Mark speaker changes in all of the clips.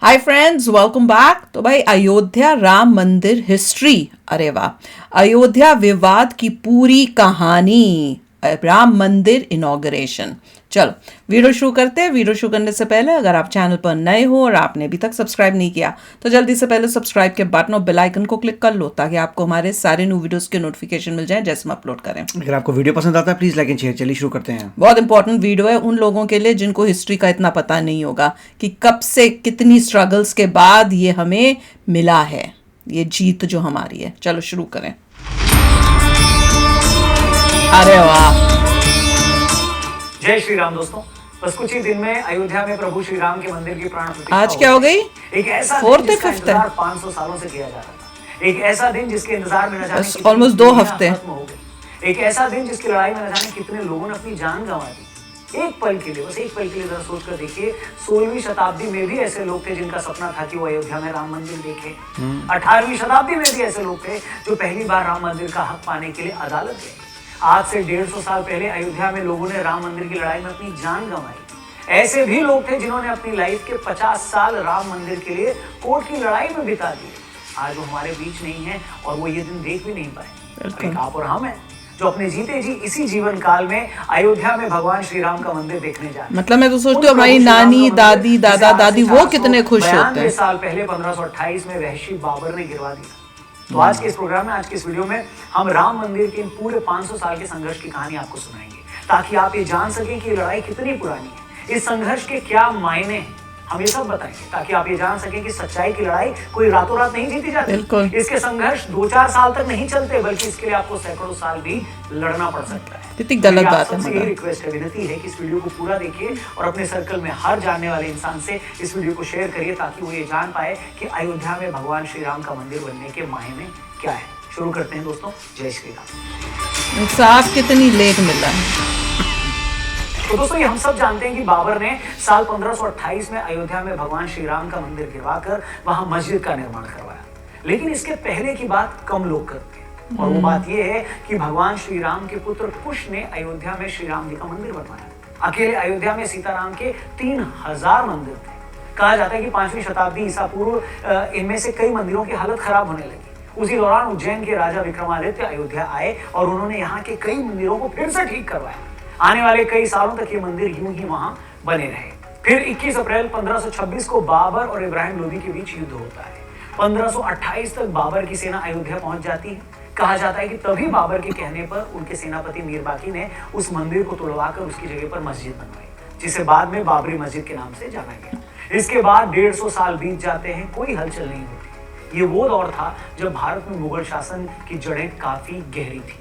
Speaker 1: Hi friends, welcome back. तो भाई अयोध्या राम मंदिर हिस्ट्री, अरे वाह, अयोध्या विवाद की पूरी कहानी, राम मंदिर इनॉग्रेशन। चलो वीडियो शुरू करते हैं। वीडियो शुरू करने से पहले अगर आप चैनल पर नए हो और आपने अभी तक सब्सक्राइब नहीं किया तो जल्दी से पहले सब्सक्राइब के बटन और बेल आइकन को क्लिक कर लो ताकि आपको हमारे सारे न्यू वीडियोस के नोटिफिकेशन मिल जाए जैसे हम अपलोड करें।
Speaker 2: अगर आपको वीडियो पसंद आता है प्लीज लाइक एंड शेयर। चलिए शुरू करते हैं।
Speaker 1: बहुत इंपॉर्टेंट वीडियो है उन लोगों के लिए जिनको हिस्ट्री का इतना पता नहीं होगा कि कब से कितनी स्ट्रगल्स के बाद ये हमें मिला है, ये जीत जो हमारी है। चलो शुरू करें। अरे वाह,
Speaker 3: जय श्री राम दोस्तों। बस कुछ ही दिन में अयोध्या में प्रभु श्री राम के मंदिर की प्राण प्रतिष्ठा
Speaker 1: आज क्या हो गई?
Speaker 3: एक ऐसा
Speaker 1: फोर्थ
Speaker 3: दिन जिसका
Speaker 1: फिफ्थ है,
Speaker 3: इंतजार 500 सालों से किया जा रहा था। एक ऐसा दिन जिसके इंतजार में न जाने कितनी
Speaker 1: ऑलमोस्ट 2
Speaker 3: दुनिया
Speaker 1: हफ्ते।
Speaker 3: खत्म हो गई। एक ऐसा दिन जिसकी लड़ाई में न जाने कितने लोगों ने अपनी जान गंवा दी। एक पल के लिए, बस एक पल के लिए जरा सोच कर देखिए, 16वीं शताब्दी में भी ऐसे लोग थे जिनका सपना था कि वो अयोध्या में राम मंदिर देखे। 18वीं शताब्दी में भी ऐसे लोग थे जो पहली बार राम मंदिर का हक पाने के लिए अदालत गए। आज से 150 साल पहले अयोध्या में लोगों ने राम मंदिर की लड़ाई में अपनी जान गंवाई। ऐसे भी लोग थे जिन्होंने अपनी लाइफ के 50 साल राम मंदिर के लिए कोर्ट की लड़ाई में बिता दिए। आज वो हमारे बीच नहीं है और वो ये दिन देख भी नहीं पाए। एक आप और हम हैं जो अपने जीते जी इसी जीवन काल में अयोध्या में भगवान श्री राम का मंदिर देखने जा रहे हैं।
Speaker 1: मतलब मैं तो सोचती हूँ हमारी नानी, दादी, दादा, दादी वो कितने खुश होते हैं।
Speaker 3: साल पहले 1528 में वहशी बाबर ने गिरवा दिया। तो आज के इस प्रोग्राम में, आज के इस वीडियो में हम राम मंदिर के इन पूरे 500 साल के संघर्ष की कहानी आपको सुनाएंगे ताकि आप ये जान सकें कि ये लड़ाई कितनी पुरानी है, इस संघर्ष के क्या मायने हैं, हम ये सब बताएंगे ताकि आप ये जान सकें कि सच्चाई की लड़ाई कोई रातों रात नहीं जीती जाती।
Speaker 1: बिल्कुल।
Speaker 3: इसके संघर्ष 2-4 साल तक नहीं चलते, बल्कि इसके लिए आपको सैकड़ों साल भी लड़ना पड़ सकता है।
Speaker 1: कितनी गलत बात है।
Speaker 3: मेरी रिक्वेस्ट है, विनती है कि इस वीडियो को पूरा देखिए और अपने सर्कल में हर जानने वाले इंसान से इस वीडियो को शेयर करिए ताकि वो ये जान पाए कि अयोध्या में भगवान श्री राम का मंदिर बनने के मायने क्या है। शुरू करते हैं दोस्तों। जय श्री राम।
Speaker 1: साफ कितनी लेट मिला है।
Speaker 3: तो दोस्तों ये हम सब जानते हैं कि बाबर ने साल 1528 में अयोध्या में भगवान श्री राम का मंदिर गिरवाकर वहां मस्जिद का निर्माण करवाया। लेकिन इसके पहले की बात कम लोग करते हैं और वो बात ये है कि भगवान श्री राम के पुत्र कुश ने अयोध्या में श्री राम जी का मंदिर बनवाया। अकेले अयोध्या में सीताराम के 3000 मंदिर थे। कहा जाता है कि 5वीं शताब्दी ईसा पूर्व इनमें से कई मंदिरों की हालत खराब होने लगी। उसी दौरान उज्जैन के राजा विक्रमादित्य अयोध्या आए और उन्होंने यहाँ के कई मंदिरों को फिर से ठीक करवाया। आने वाले कई सालों तक ये मंदिर यूं ही वहां बने रहे। फिर 21 अप्रैल 1526 को बाबर और इब्राहिम लोदी के बीच युद्ध होता है। 1528 तक बाबर की सेना अयोध्या पहुंच जाती है। कहा जाता है कि तभी बाबर के कहने पर उनके सेनापति मीर बाकी ने उस मंदिर को तोड़वाकर उसकी जगह पर मस्जिद बनवाई, जिसे बाद में बाबरी मस्जिद के नाम से जाना गया। इसके बाद 150 साल बीत जाते हैं, कोई हलचल नहीं होती। ये वो दौर था जब भारत में मुगल शासन की जड़ें काफी गहरी थी।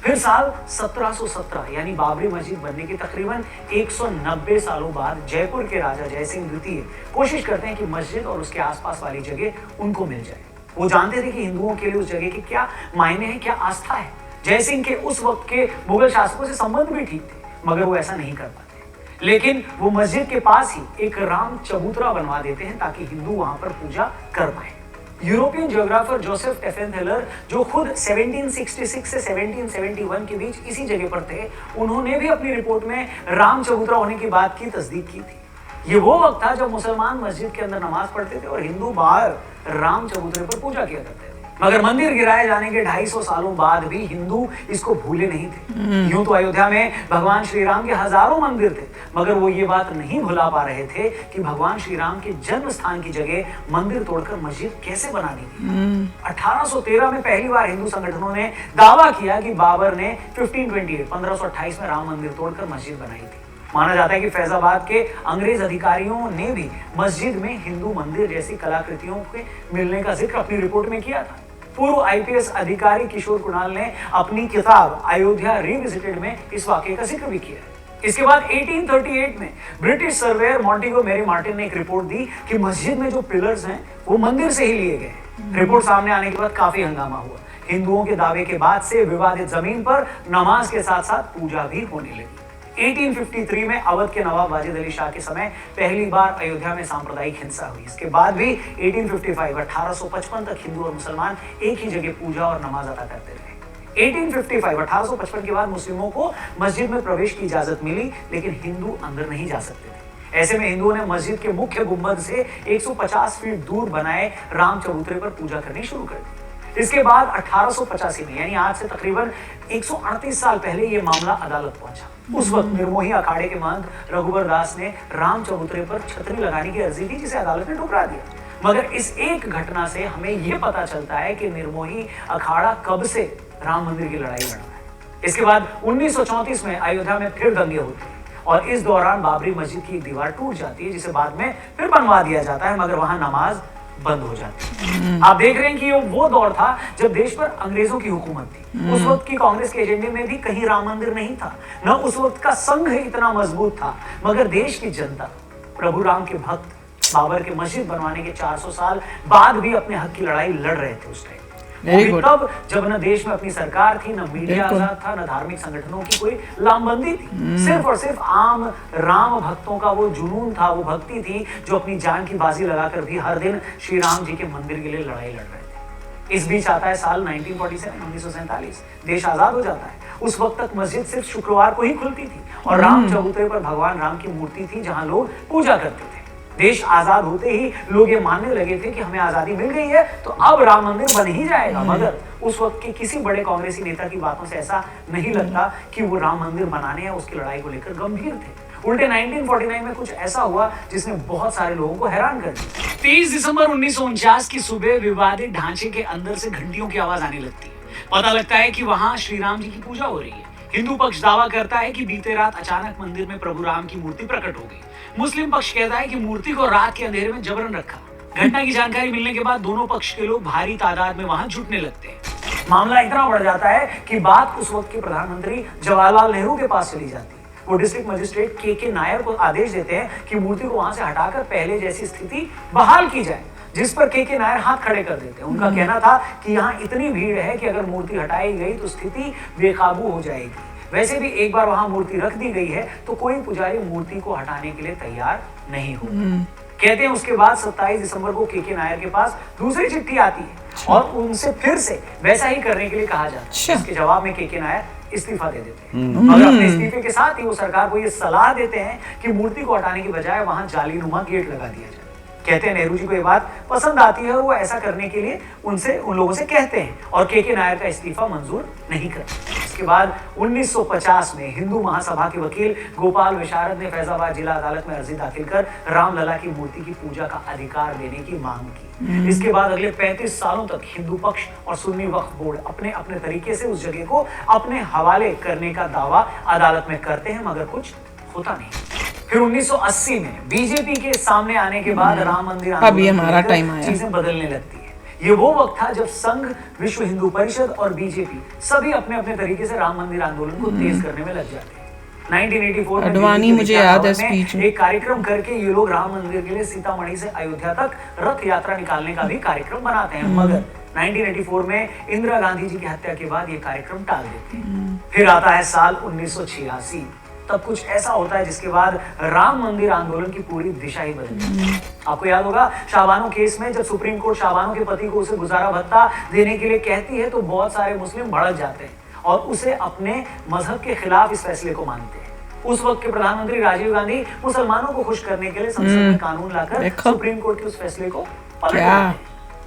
Speaker 3: फिर साल 1717 यानी बाबरी मस्जिद बनने के तकरीबन 190 सालों बाद जयपुर के राजा जयसिंह द्वितीय कोशिश करते हैं कि मस्जिद और उसके आसपास वाली जगह उनको मिल जाए। वो जानते थे कि हिंदुओं के लिए उस जगह के क्या मायने हैं, क्या आस्था है। जयसिंह के उस वक्त के मुगल शासकों से संबंध भी ठीक थे, मगर वो ऐसा नहीं कर पाते। लेकिन वो मस्जिद के पास ही एक राम चबूतरा बनवा देते हैं ताकि हिंदू वहां पर पूजा कर पाए। यूरोपियन जियोग्राफर जोसेफ टेफेनथेलर, जो खुद 1766 से 1771 के बीच इसी जगह पर थे, उन्होंने भी अपनी रिपोर्ट में राम चबूतरा होने की बात की तस्दीक की थी। ये वो वक्त था जब मुसलमान मस्जिद के अंदर नमाज पढ़ते थे और हिंदू बाहर राम चबूतरे पर पूजा किया करते थे। मगर मंदिर गिराए जाने के 250 सालों बाद भी हिंदू इसको भूले नहीं थे। यूं तो अयोध्या में भगवान श्री राम के हजारों मंदिर थे, मगर वो ये बात नहीं भुला पा रहे थे कि भगवान श्री राम के जन्म स्थान की जगह मंदिर तोड़कर मस्जिद कैसे बना दी गई। 1813 में पहली बार हिंदू संगठनों ने दावा किया कि बाबर ने 1528 में राम मंदिर तोड़कर मस्जिद बनाई थी। माना जाता है कि फैजाबाद के अंग्रेज अधिकारियों ने भी मस्जिद में हिंदू मंदिर जैसी कलाकृतियों के मिलने का जिक्र अपनी रिपोर्ट में किया था। पूर्व आईपीएस अधिकारी किशोर कुणाल ने अपनी किताब अयोध्या रिविजिटेड में इस वाकये का जिक्र भी किया है। इसके बाद 1838 में British surveyor Montgomery Martin ने एक रिपोर्ट दी कि मस्जिद में जो पिलर्स हैं वो मंदिर से ही लिए गए। रिपोर्ट सामने आने के बाद काफी हंगामा हुआ। हिंदुओं के दावे के बाद से विवादित जमीन पर नमाज के साथ साथ पूजा भी होने लगी। 1853 में अवध के नवाब वाजिद अली शाह के समय पहली बार अयोध्या में सांप्रदायिक हिंसा हुई। इसके बाद भी 1855 तक हिंदू और मुसलमान एक ही जगह पूजा और नमाज अदा करते रहे। 1855 के बाद मुस्लिमों को मस्जिद में प्रवेश की इजाजत मिली, लेकिन हिंदू अंदर नहीं जा सकते थे। ऐसे में हिंदुओं ने मस्जिद के मुख्य गुंबद से 150 फीट दूर बनाए राम चबूतरे पर पूजा करनी शुरू कर दी। इसके बाद 1885 में, यानी आज से तकरीबन 138 साल पहले, यह मामला अदालत पहुंचा। उस वक्त निर्मोही अखाड़े के महंत रघुबर दास ने राम चबूतरे पर छतरी लगाने की अर्जी की, जिसे अदालत ने ठुकरा दिया। मगर इस एक घटना से हमें यह पता चलता है कि निर्मोही अखाड़ा कब से राम मंदिर की लड़ाई लड़ रहा है। इसके बाद 1934 में अयोध्या में फिर दंगे होते हैं और इस दौरान बाबरी मस्जिद की एक दीवार टूट जाती है, जिसे बाद में फिर बनवा दिया जाता है, मगर वहां नमाज बंद हो जाती है। आप देख रहे हैं कि ये वो दौर था जब देश पर अंग्रेजों की हुकूमत थी। उस वक्त की कांग्रेस के एजेंडे में भी कहीं राम मंदिर नहीं था, न उस वक्त का संघ इतना मजबूत था, मगर देश की जनता, प्रभु राम के भक्त बाबर के मस्जिद बनवाने के 400 साल बाद भी अपने हक की लड़ाई लड़ रहे थे उस टाइम। तब जब न देश में अपनी सरकार थी, न मीडिया आजाद था, न धार्मिक संगठनों की कोई लामबंदी थी। सिर्फ और सिर्फ आम राम भक्तों का वो जुनून था, वो भक्ति थी, जो अपनी जान की बाजी लगाकर भी हर दिन श्री राम जी के मंदिर के लिए लड़ाई लड़ रहे थे। इस बीच आता है साल 1947, देश आजाद हो जाता है। उस वक्त तक मस्जिद सिर्फ शुक्रवार को ही खुलती थी और राम चबूतरे पर भगवान राम की मूर्ति थी, जहां लोग पूजा करते थे। देश आजाद होते ही लोग ये मानने लगे थे कि हमें आजादी मिल गई है तो अब राम मंदिर बन ही जाएगा। मगर उस वक्त के किसी बड़े कांग्रेसी नेता की बातों से ऐसा नहीं लगता कि वो राम मंदिर बनाने या उसकी लड़ाई को लेकर गंभीर थे। उल्टे 1949 में कुछ ऐसा हुआ जिसने बहुत सारे लोगों को हैरान कर दिया। 23 दिसंबर 1949 की सुबह विवादित ढांचे के अंदर से घंटियों की आवाज आने लगती है। पता लगता है कि वहां श्री राम जी की पूजा हो रही है। हिंदू पक्ष दावा करता है कि बीते रात अचानक मंदिर में प्रभु राम की मूर्ति प्रकट हो गई। मुस्लिम पक्ष कहता है कि मूर्ति को रात के अंधेरे में जबरन रखा। घटना की जानकारी मिलने के बाद दोनों पक्ष के लोग भारी तादाद में वहां जुटने लगते हैं। मामला इतना बढ़ जाता है कि बात उस वक्त के प्रधानमंत्री जवाहरलाल नेहरू के पास चली जाती है। वो डिस्ट्रिक्ट मजिस्ट्रेट के नायर को आदेश देते हैं कि मूर्ति को वहां से हटाकर पहले जैसी स्थिति बहाल की जाए, जिस पर के नायर हाथ खड़े कर देते हैं। उनका कहना था कि यहाँ इतनी भीड़ है कि अगर मूर्ति हटाई गई तो स्थिति बेकाबू हो जाएगी। वैसे भी एक बार वहां मूर्ति रख दी गई है तो कोई पुजारी मूर्ति को हटाने के लिए तैयार नहीं हो। कहते हैं उसके बाद 27 दिसंबर को के नायर के पास दूसरी चिट्ठी आती है और उनसे फिर से वैसा ही करने के लिए कहा जाता है। इसके जवाब में के नायर इस्तीफा दे देते हैं। मगर अपने इस्तीफे के साथ ही वो सरकार को ये सलाह देते हैं कि मूर्ति को हटाने की बजाय वहां जालीनुमा गेट लगा दिया जाए। कहते हैं नेहरू जी को ये बात पसंद आती है और वो ऐसा करने के लिए उन लोगों से कहते हैं और के नायर का इस्तीफा मंजूर नहीं करते। इसके बाद 1950 में हिंदू महासभा के वकील गोपाल विशारद ने फैजाबाद जिला अदालत में अर्जी दाखिल कर रामलला की मूर्ति की पूजा का अधिकार देने की मांग की। इसके बाद अगले 35 सालों तक हिंदू पक्ष और सुन्नी वक्फ बोर्ड अपने अपने तरीके से उस जगह को अपने हवाले करने का दावा अदालत में करते हैं, मगर कुछ होता नहीं। फिर 1980 में बीजेपी के सामने आने के बाद राम मंदिर
Speaker 1: अब ये हमारा टाइम आया,
Speaker 3: चीजें बदलने लगती है। ये वो वक्त था जब संघ, विश्व हिंदू परिषद और बीजेपी सभी अपने अपने तरीके से राम मंदिर आंदोलन को तेज करने में लग जाते हैं। 1984 में
Speaker 1: अडवाणी, मुझे याद है स्पीच में
Speaker 3: एक कार्यक्रम करके ये लोग राम मंदिर के लिए सीतामढ़ी से अयोध्या तक रथ यात्रा निकालने का भी कार्यक्रम बनाते हैं। मगर 1984 में इंदिरा गांधी जी की हत्या के बाद ये कार्यक्रम टाल देते हैं। फिर आता है साल 1986। तब कुछ ऐसा होता है जिसके बाद राम मंदिर आंदोलन की पूरी दिशा ही बदल जाती है। आपको याद होगा शाहबानो केस में जब सुप्रीम कोर्ट शाहबानो के पति को उसे गुजारा भत्ता देने के लिए कहती है तो बहुत सारे मुस्लिम भड़क जाते हैं और उसे अपने मजहब के खिलाफ इस फैसले को मानते हैं। उस वक्त के प्रधानमंत्री राजीव गांधी मुसलमानों को खुश करने के लिए संसद में कानून लाकर सुप्रीम कोर्ट के उस फैसले को पलट देते हैं।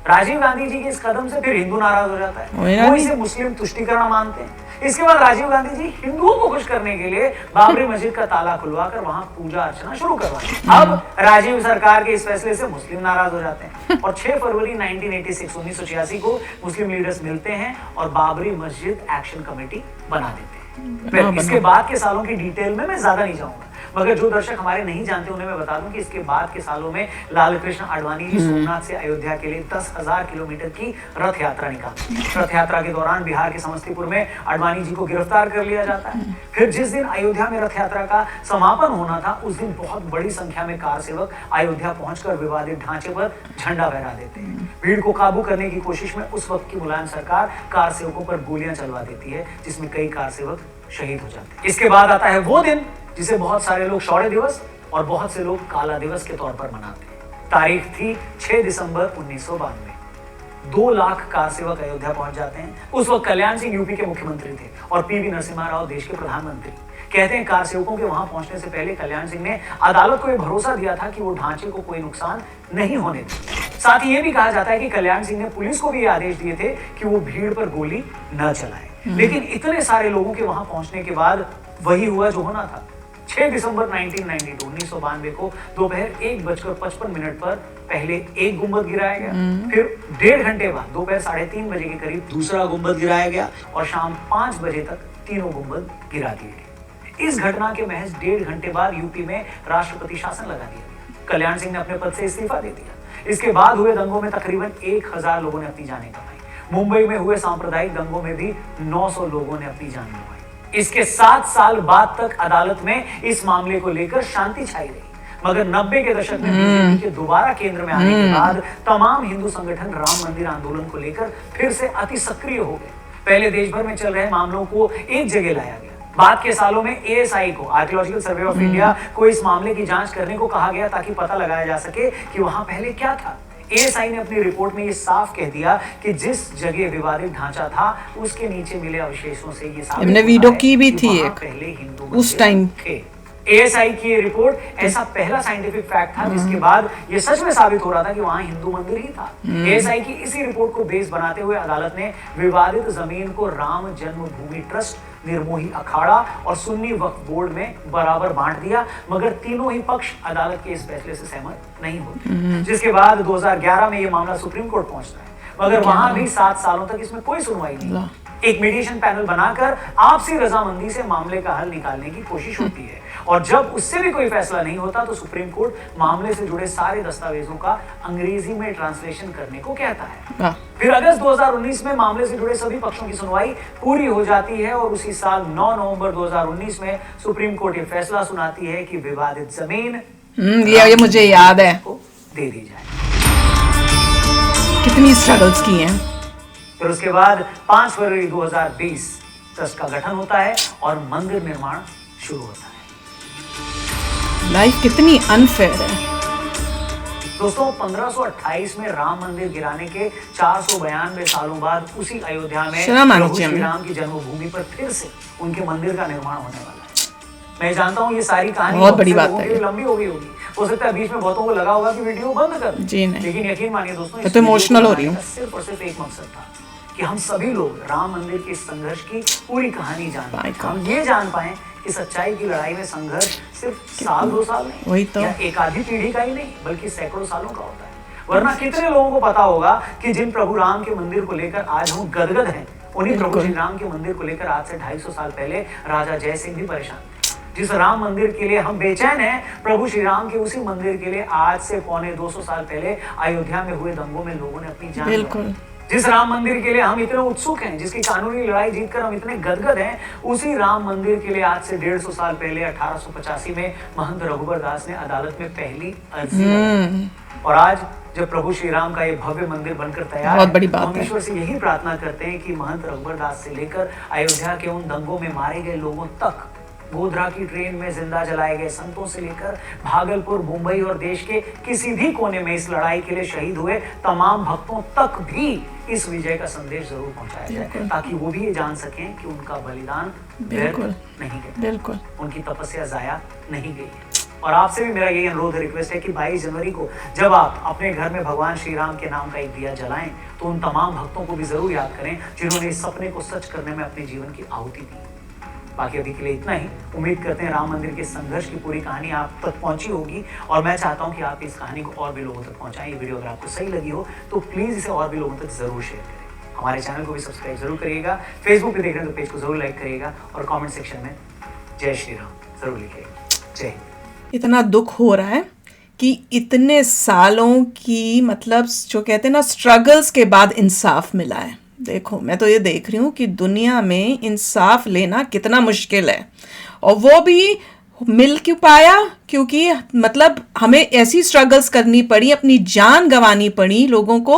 Speaker 3: राजीव गांधी जी के इस कदम से फिर हिंदू नाराज हो जाता है, वो इसे मुस्लिम तुष्टीकरण मानते हैं। इसके बाद राजीव गांधी जी हिंदुओं को खुश करने के लिए बाबरी मस्जिद का ताला खुलवाकर वहां पूजा अर्चना शुरू करवाते। अब राजीव सरकार के इस फैसले से मुस्लिम नाराज हो जाते हैं और 6 फरवरी 1986 को मुस्लिम लीडर्स मिलते हैं और बाबरी मस्जिद एक्शन कमेटी बना देते हैं। फिर इसके बाद के सालों की डिटेल में मैं ज्यादा नहीं जाऊंगा, मगर जो दर्शक हमारे नहीं जानते उन्हें मैं बता दूं कि इसके बाद के सालों में लाल कृष्ण आडवाणी जी सोमनाथ से अयोध्या के लिए 10,000 किलोमीटर की रथ यात्रा निकालते हैं। रथ यात्रा के दौरान बिहार के समस्तीपुर में आडवाणी जी को गिरफ्तार कर लिया जाता है। फिर जिस दिन अयोध्या में रथ यात्रा का समापन होना था उस दिन बहुत बड़ी संख्या में कार सेवक अयोध्या पहुंचकर विवादित ढांचे पर झंडा फहरा देते हैं। भीड़ को काबू करने की कोशिश में उस वक्त की मुलायम सरकार कार सेवकों पर गोलियां चलवा देती है, जिसमें कई कार सेवक शहीद हो जाते हैं। इसके बाद आता है वो दिन जिसे बहुत सारे लोग शौर्य दिवस और बहुत से लोग काला दिवस के तौर पर मनाते हैं। तारीख थी 6 दिसंबर 1992। 2 लाख कार सेवक अयोध्या पहुंच जाते हैं। उस वक्त कल्याण सिंह यूपी के मुख्यमंत्री थे और पीवी नरसिम्हा राव देश के प्रधानमंत्री। कहते हैं कार सेवकों के वहां पहुंचने से पहले कल्याण सिंह ने अदालत को यह भरोसा दिया था कि वो ढांचे को कोई नुकसान नहीं होने देंगे। साथ ही यह भी कहा जाता है कि कल्याण सिंह ने पुलिस को भी आदेश दिए थे कि वो भीड़ पर गोली न चलाए। लेकिन इतने सारे लोगों के वहां पहुंचने के बाद वही हुआ जो होना था। 6 दिसंबर 1992 को दोपहर 1:55 पर पहले एक गुंबद गिराया गया, फिर 1.5 घंटे बाद दोपहर 3:30 बजे के करीब दूसरा गुंबद गिराया गया और शाम 5 बजे तक तीनों गुंबद गिरा दिए गए। इस घटना के महज 1.5 घंटे बाद यूपी में राष्ट्रपति शासन लगा दिया गया। कल्याण सिंह ने अपने पद से इस्तीफा दे दिया। इसके बाद हुए दंगों में तकरीबन 1000 लोगों ने अपनी जानें गंवाई। मुंबई में हुए सांप्रदायिक दंगों में भी 900 लोगों ने अपनी जान गंवाई। इसके 7 साल बाद तक अदालत में इस मामले को लेकर शांति छाई रही, मगर 90 के दशक में बीजेपी के दोबारा केंद्र में आने के बाद तमाम हिंदू संगठन राम मंदिर आंदोलन को लेकर फिर से अति सक्रिय हो गए। पहले देश भर में चल रहे मामलों को एक जगह लाया गया। बाद के सालों में एएसआई को, आर्कियोलॉजिकल सर्वे ऑफ इंडिया को इस मामले की जांच करने को कहा गया ताकि पता लगाया जा सके कि वहां पहले क्या था। एएसआई ने अपनी रिपोर्ट में ये साफ कह दिया कि जिस जगह विवादित ढांचा था उसके नीचे मिले अवशेषों से ये साबित
Speaker 1: हमने वीडियो की भी थी
Speaker 3: वहां
Speaker 1: एक
Speaker 3: पहले हिंदू
Speaker 1: उस टाइम
Speaker 3: थे। एएसआई की ये रिपोर्ट ऐसा पहला साइंटिफिक फैक्ट था जिसके बाद ये सच में साबित हो रहा था कि वहां हिंदू मंदिर ही था। एएसआई की इसी रिपोर्ट को बेस बनाते हुए अदालत ने विवादित जमीन को राम जन्मभूमि ट्रस्ट, निर्मोही अखाड़ा और सुन्नी वक्फ बोर्ड में बराबर बांट दिया, मगर तीनों ही पक्ष अदालत के इस फैसले से सहमत नहीं होते। जिसके बाद 2011 में यह मामला सुप्रीम कोर्ट पहुंचता है, मगर वहां भी 7 सालों तक इसमें कोई सुनवाई नहीं। एक मीडिएशन पैनल बनाकर आपसी रजामंदी से मामले का हल निकालने की कोशिश होती है और जब उससे भी कोई फैसला नहीं होता तो सुप्रीम कोर्ट मामले से जुड़े सारे दस्तावेजों का अंग्रेजी में ट्रांसलेशन करने को कहता है। फिर अगस्त 2019 में मामले से जुड़े सभी पक्षों की सुनवाई पूरी हो जाती है और उसी साल 9 नवंबर 2019 में सुप्रीम कोर्ट ये फैसला सुनाती है कि विवादित जमीन
Speaker 1: ये मुझे याद है
Speaker 3: को दे दी जाए।
Speaker 1: कितनी स्ट्रगल्स की हैं।
Speaker 3: फिर उसके बाद 5 फरवरी 2020 ट्रस्ट का गठन होता है और मंदिर निर्माण शुरू होता है।
Speaker 1: लाइफ कितनी अनफेयर है
Speaker 3: दोस्तों, 1528 में राम मंदिर गिराने के 492 सालों बाद उसी अयोध्या में प्रभु श्री राम की जन्मभूमि पर फिर से उनके मंदिर का निर्माण होने वाला है। मैं जानता हूँ ये सारी कहानी
Speaker 1: बहुत बड़ी बात है,
Speaker 3: लंबी हो गई होगी, हो सकता है बीच में बहुतों को लगा होगा कि वीडियो बंद कर
Speaker 1: जी नहीं,
Speaker 3: लेकिन यकीन मानिए दोस्तों,
Speaker 1: मैं तो इमोशनल हो रही हूँ।
Speaker 3: सिर्फ और सिर्फ एक मकसद था कि हम सभी लोग राम मंदिर के संघर्ष की पूरी कहानी जान पाएं। हम ये जान पाएं कि सच्चाई की लड़ाई में संघर्ष सिर्फ साल 2 साल नहीं,
Speaker 1: वही तो,
Speaker 3: या एक आधी पीढ़ी का ही नहीं बल्कि सैकड़ों सालों का होता है। वरना कितने लोगों को पता होगा कि जिन प्रभु राम के मंदिर को लेकर आज हम गदगद हैं, उन्हीं प्रभु श्री राम के मंदिर को लेकर आज से 250 साल पहले राजा जय सिंह भी परेशान थे। जिस राम मंदिर के लिए हम बेचैन हैं, प्रभु श्री राम के उसी मंदिर के लिए आज से 250 साल पहले अयोध्या में हुए दंगों में लोगों ने अपनी जान
Speaker 1: बिल्कुल।
Speaker 3: जिस राम मंदिर के लिए हम इतने उत्सुक हैं, जिसकी कानूनी लड़ाई जीतकर हम इतने गदगद हैं, उसी राम मंदिर के लिए आज से 150 साल पहले 1885 में महंत रघुबर दास ने अदालत में पहली अर्जी लगाई। और आज जब प्रभु श्री राम का ये भव्य मंदिर बनकर तैयार
Speaker 1: बहुत बड़ी बात
Speaker 3: है, हम ईश्वर से यही प्रार्थना करते हैं कि महंत रघुबर दास से लेकर अयोध्या के उन दंगों में मारे गए लोगों तक, गोधरा की ट्रेन में जिंदा जलाए गए संतों से लेकर भागलपुर, मुंबई और देश के किसी भी कोने में इस लड़ाई के लिए शहीद हुए तमाम भक्तों तक भी इस विजय का संदेश जरूर पहुंचाया जाए, ताकि वो भी ये जान सकें कि उनका बलिदान व्यर्थ नहीं गया,
Speaker 1: बिल्कुल
Speaker 3: उनकी तपस्या जाया नहीं गई है। और आपसे भी मेरा यही अनुरोध रिक्वेस्ट है कि 22 जनवरी को जब आप अपने घर में भगवान श्री राम के नाम का एक दिया जलाएं तो उन तमाम भक्तों को भी जरूर याद करें जिन्होंने इस सपने को सच करने में अपने जीवन की आहुति दी। बाकी अभी के लिए इतना ही। उम्मीद करते हैं राम मंदिर के संघर्ष की पूरी कहानी आप तक पहुंची होगी और मैं चाहता हूं कि आप इस कहानी को और भी लोगों तक पहुंचाएं। ये वीडियो अगर आपको सही लगी हो तो प्लीज इसे और भी लोगों तक जरूर शेयर करें। हमारे चैनल को भी सब्सक्राइब जरूर करिएगा, फेसबुक पे देख रहे हैं तो पेज को जरूर लाइक करिएगा और कमेंट सेक्शन में जय श्री राम जरूर लिखिएगा। जय हिंद।
Speaker 1: इतना दुख हो रहा है कि इतने सालों की मतलब जो कहते हैं ना स्ट्रगल्स के बाद इंसाफ मिला है। देखो मैं तो ये देख रही हूँ कि दुनिया में इंसाफ लेना कितना मुश्किल है और वो भी मिल क्यों पाया, क्योंकि मतलब हमें ऐसी स्ट्रगल्स करनी पड़ी, अपनी जान गंवानी पड़ी लोगों को,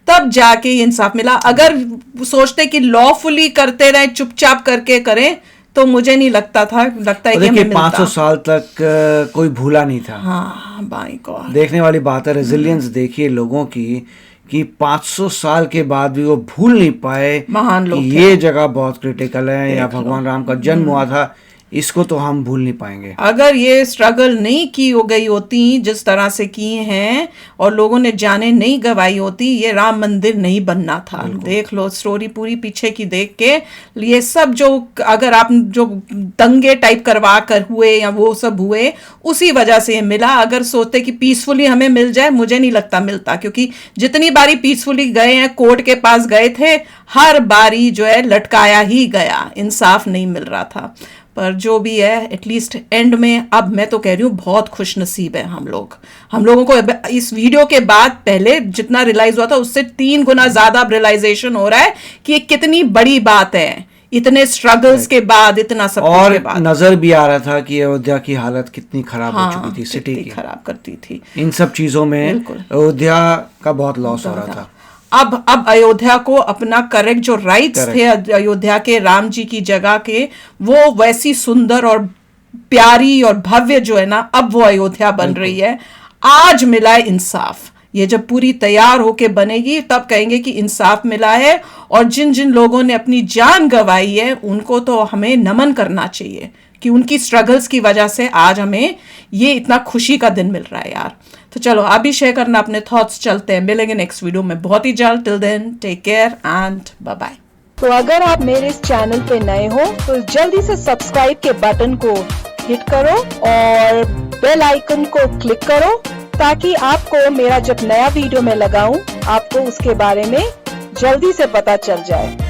Speaker 1: तब जाके इंसाफ मिला। अगर सोचते कि लॉफुली करते रहे, चुपचाप करके करें, तो मुझे नहीं लगता है कि हमें मिलता।
Speaker 2: 500 साल तक कोई भूला नहीं था।
Speaker 1: हाँ बाई गॉड,
Speaker 2: देखने वाली बात है। रेजिलियंस देखिए लोगों की कि 500 साल के बाद भी वो भूल नहीं पाए
Speaker 1: महान लोग
Speaker 2: कि ये जगह बहुत क्रिटिकल है, या भगवान राम का जन्म हुआ था इसको तो हम भूल नहीं पाएंगे।
Speaker 1: अगर ये स्ट्रगल नहीं की हो गई होती जिस तरह से की हैं और लोगों ने जाने नहीं गवाई होती, ये राम मंदिर नहीं बनना था। देख लो स्टोरी पूरी पीछे की देख के, ये सब जो अगर आप जो दंगे टाइप करवा कर हुए या वो सब हुए उसी वजह से ये मिला। अगर सोचते कि पीसफुली हमें मिल जाए, मुझे नहीं लगता मिलता, क्योंकि जितनी बारी पीसफुली गए हैं, कोर्ट के पास गए थे, हर बारी जो है लटकाया ही गया, इंसाफ नहीं मिल रहा था। पर जो भी है एटलीस्ट एंड में, अब मैं तो कह रही हूँ बहुत खुश नसीब है हम लोगों को इस वीडियो के बाद। पहले जितना रियलाइज हुआ था उससे 3 गुना ज्यादा रियलाइजेशन हो रहा है कि ये कितनी बड़ी बात है, इतने स्ट्रगल्स के बाद, इतना सब कुछ
Speaker 2: और
Speaker 1: के बाद।
Speaker 2: नजर भी आ रहा था कि अयोध्या की हालत कितनी खराब हो चुकी थी, सिटी
Speaker 1: कितनी
Speaker 2: की
Speaker 1: खराब करती थी।
Speaker 2: इन सब चीजों में
Speaker 1: बिल्कुल।
Speaker 2: अयोध्या का बहुत लॉस हो रहा था।
Speaker 1: अब अयोध्या को अपना करेक्ट जो राइट्स थे अयोध्या के राम जी की जगह के, वो वैसी सुंदर और प्यारी और भव्य जो है ना, अब वो अयोध्या बन रही है। आज मिला है इंसाफ। ये जब पूरी तैयार होके बनेगी तब कहेंगे कि इंसाफ मिला है। और जिन जिन लोगों ने अपनी जान गंवाई है उनको तो हमें नमन करना चाहिए कि उनकी स्ट्रगल्स की वजह से आज हमें ये इतना खुशी का दिन मिल रहा है यार। तो चलो आप भी शेयर करना अपने थॉट्स। चलते हैं, मिलेंगे नेक्स्ट वीडियो में बहुत ही जल्द। Till then take care and bye bye.
Speaker 4: तो अगर आप मेरे इस चैनल पे नए हो तो जल्दी से सब्सक्राइब के बटन को हिट करो और बेल आइकन को क्लिक करो, ताकि आपको मेरा जब नया वीडियो मैं लगाऊं आपको उसके बारे में जल्दी से पता चल जाए।